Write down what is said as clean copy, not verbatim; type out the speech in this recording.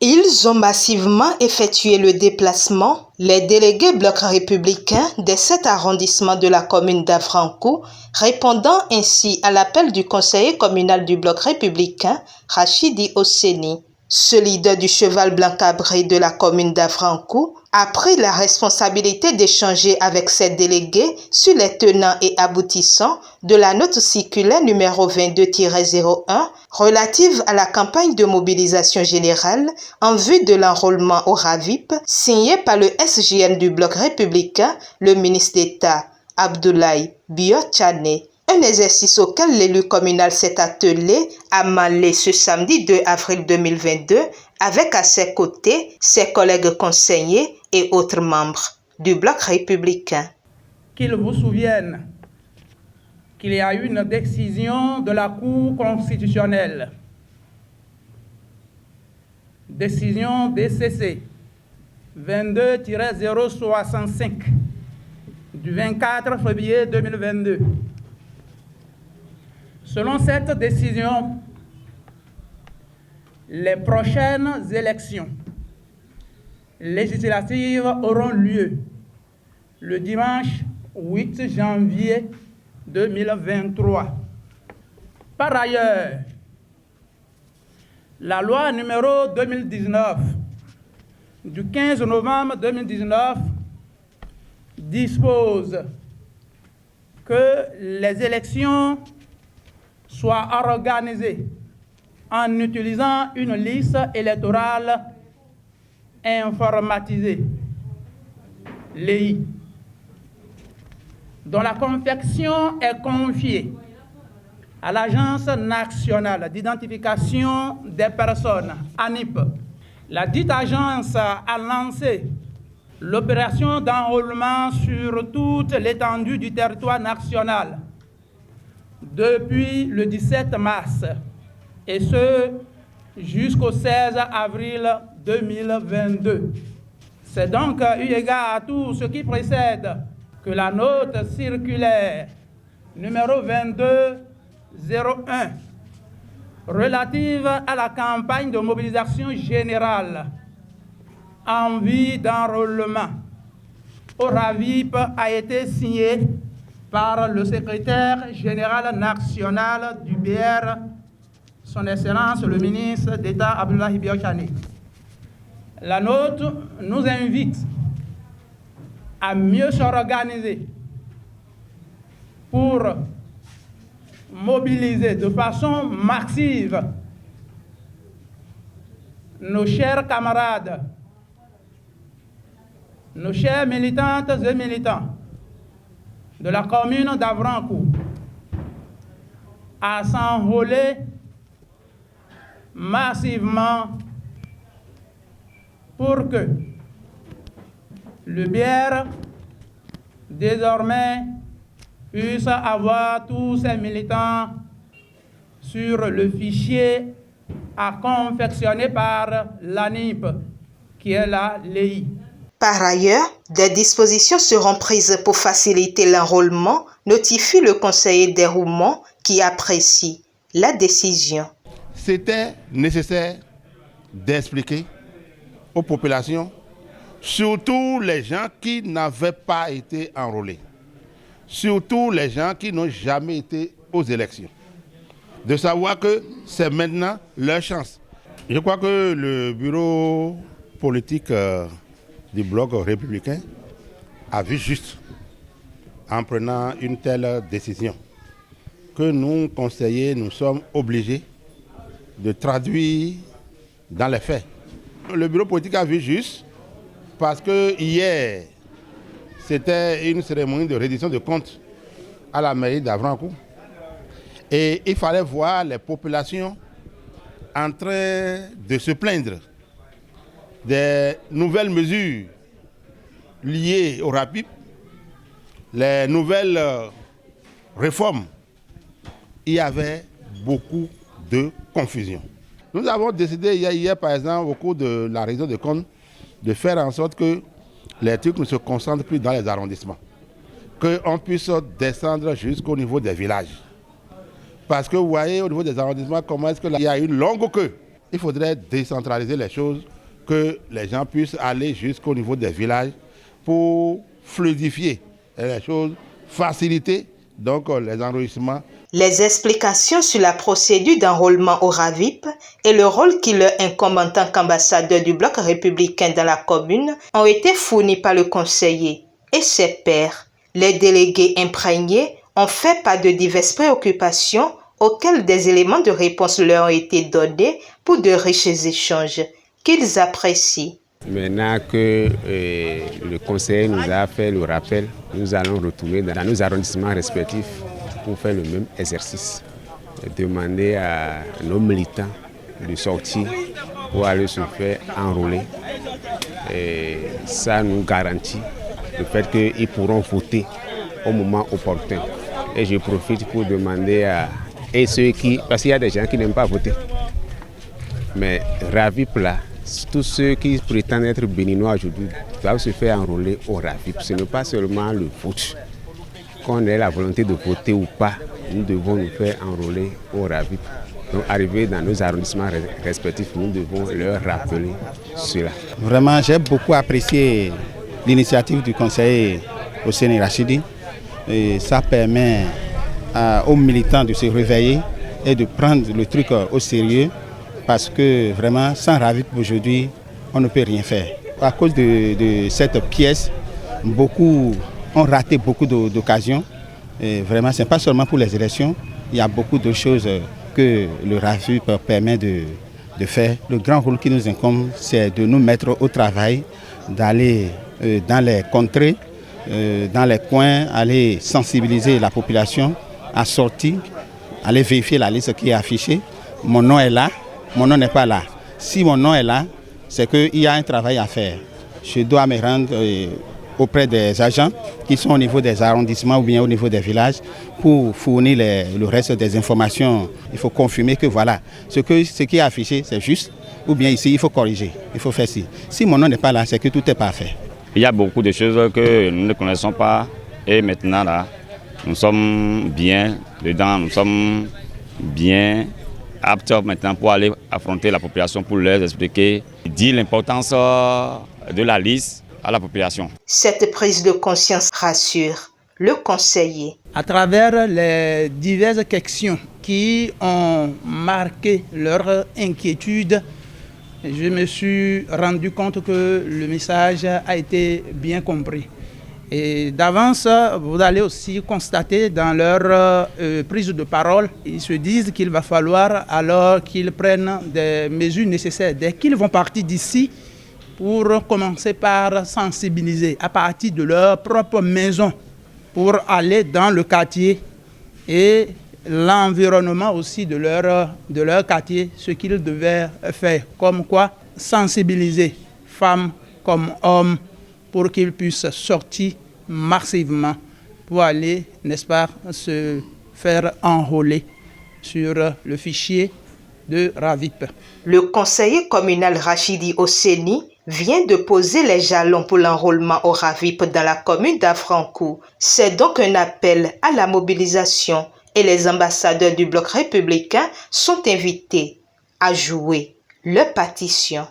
Ils ont massivement effectué le déplacement, les délégués blocs républicains des 7 arrondissements de la commune d'Avrancourt, répondant ainsi à l'appel du conseiller communal du bloc républicain, Rachidi Osseni. Ce leader du cheval blanc cabré de la commune d'Avrancourt a pris la responsabilité d'échanger avec ses délégués sur les tenants et aboutissants de la note circulaire numéro 22-01 relative à la campagne de mobilisation générale en vue de l'enrôlement au RAVIP signée par le SJN du bloc républicain, le ministre d'État Abdoulaye Biot-Tchane. Un exercice auquel l'élu communal s'est attelé à Malé ce samedi 2 avril 2022 avec à ses côtés ses collègues conseillers et autres membres du bloc républicain. Qu'il vous souvienne qu'il y a eu une décision de la Cour constitutionnelle, décision DCC 22-065 du 24 février 2022. Selon cette décision, les prochaines élections législatives auront lieu le dimanche 8 janvier 2023. Par ailleurs, la loi numéro 2019 du 15 novembre 2019 dispose que les élections soient organisées en utilisant une liste électorale informatisée, l'EI, dont la confection est confiée à l'Agence nationale d'identification des personnes, ANIP. La dite agence a lancé l'opération d'enrôlement sur toute l'étendue du territoire national depuis le 17 mars, et ce jusqu'au 16 avril 2022. C'est donc eu égard à tout ce qui précède que la note circulaire numéro 22-01 relative à la campagne de mobilisation générale en vue d'enrôlement au RAVIP a été signée par le secrétaire général national du BR, son Excellence le ministre d'État Abdoulaye Biot-Tchane. La note nous invite à mieux s'organiser pour mobiliser de façon massive nos chers camarades, nos chères militantes et militants de la commune d'Avrancourt à s'enrôler massivement pour que le BR désormais puisse avoir tous ses militants sur le fichier à confectionner par l'ANIP, qui est la LEI. Par ailleurs, des dispositions seront prises pour faciliter l'enrôlement, notifie le conseiller des Roumont qui apprécie la décision. C'était nécessaire d'expliquer aux populations, surtout les gens qui n'avaient pas été enrôlés, surtout les gens qui n'ont jamais été aux élections, de savoir que c'est maintenant leur chance. Je crois que le bureau politique du bloc républicain a vu juste en prenant une telle décision que nous, conseillers, nous sommes obligés de traduire dans les faits. Le bureau politique a vu juste parce que hier, c'était une cérémonie de reddition de comptes à la mairie d'Avrancourt. Et il fallait voir les populations en train de se plaindre des nouvelles mesures liées au RAPIP, les nouvelles réformes. Il y avait beaucoup de confusion. Nous avons décidé hier, par exemple, au cours de la révision de comptes, de faire en sorte que les trucs ne se concentrent plus dans les arrondissements, qu'on puisse descendre jusqu'au niveau des villages. Parce que vous voyez au niveau des arrondissements comment est-ce qu'il y a une longue queue. il faudrait décentraliser les choses, que les gens puissent aller jusqu'au niveau des villages pour fluidifier les choses, faciliter donc les enrôlissements. Les explications sur la procédure d'enrôlement au RAVIP et le rôle qui leur incombe en tant qu'ambassadeur du bloc républicain dans la commune ont été fournies par le conseiller et ses pairs. Les délégués imprégnés ont fait part de diverses préoccupations auxquelles des éléments de réponse leur ont été donnés pour de riches échanges qu'ils apprécient. Maintenant que le conseiller nous a fait le rappel, nous allons retourner dans nos arrondissements respectifs pour faire le même exercice. Demander à nos militants de sortir pour aller se faire enrôler. Et ça nous garantit le fait qu'ils pourront voter au moment opportun. Et je profite pour demander à ceux qui, parce qu'il y a des gens qui n'aiment pas voter, mais RAVIP là, tous ceux qui prétendent être béninois aujourd'hui doivent se faire enrôler au RAVIP. Ce n'est pas seulement le vote. Qu'on ait la volonté de voter ou pas, nous devons nous faire enrôler au RAVIP. Donc, arriver dans nos arrondissements respectifs, nous devons leur rappeler cela. Vraiment, j'ai beaucoup apprécié l'initiative du conseiller Hosseini Rachidi. Et ça permet aux militants de se réveiller et de prendre le truc au sérieux. Parce que vraiment, sans RAVIP aujourd'hui, on ne peut rien faire. À cause de cette pièce, beaucoup ont raté beaucoup d'occasions. Et vraiment, ce n'est pas seulement pour les élections, il y a beaucoup de choses que le RAVIP permet de faire. Le grand rôle qui nous incombe, c'est de nous mettre au travail, d'aller dans les contrées, dans les coins, aller sensibiliser la population à sortir, aller vérifier la liste qui est affichée. Mon nom est là. Mon nom n'est pas là. Si mon nom est là, c'est qu'il y a un travail à faire. Je dois me rendre auprès des agents qui sont au niveau des arrondissements ou bien au niveau des villages pour fournir le reste des informations. Il faut confirmer que voilà, ce qui est affiché, c'est juste. Ou bien ici, il faut corriger, il faut faire ci. Si mon nom n'est pas là, c'est que tout est parfait. Il y a beaucoup de choses que nous ne connaissons pas et maintenant là, nous sommes bien dedans, nous sommes bien aptes maintenant pour aller affronter la population, pour leur expliquer, dire l'importance de la liste à la population. Cette prise de conscience rassure le conseiller. À travers les diverses questions qui ont marqué leur inquiétude, je me suis rendu compte que le message a été bien compris. Et d'avance, vous allez aussi constater dans leur prise de parole, ils se disent qu'il va falloir alors qu'ils prennent des mesures nécessaires dès qu'ils vont partir d'ici pour commencer par sensibiliser à partir de leur propre maison pour aller dans le quartier et l'environnement aussi de leur quartier, ce qu'ils devaient faire, comme quoi sensibiliser femmes comme hommes pour qu'ils puissent sortir massivement pour aller, n'est-ce pas, se faire enrôler sur le fichier de RAVIP. Le conseiller communal Rachidi Hosseini vient de poser les jalons pour l'enrôlement au RAVIP dans la commune d'Afrankou. C'est donc un appel à la mobilisation et les ambassadeurs du bloc républicain sont invités à jouer leur partition.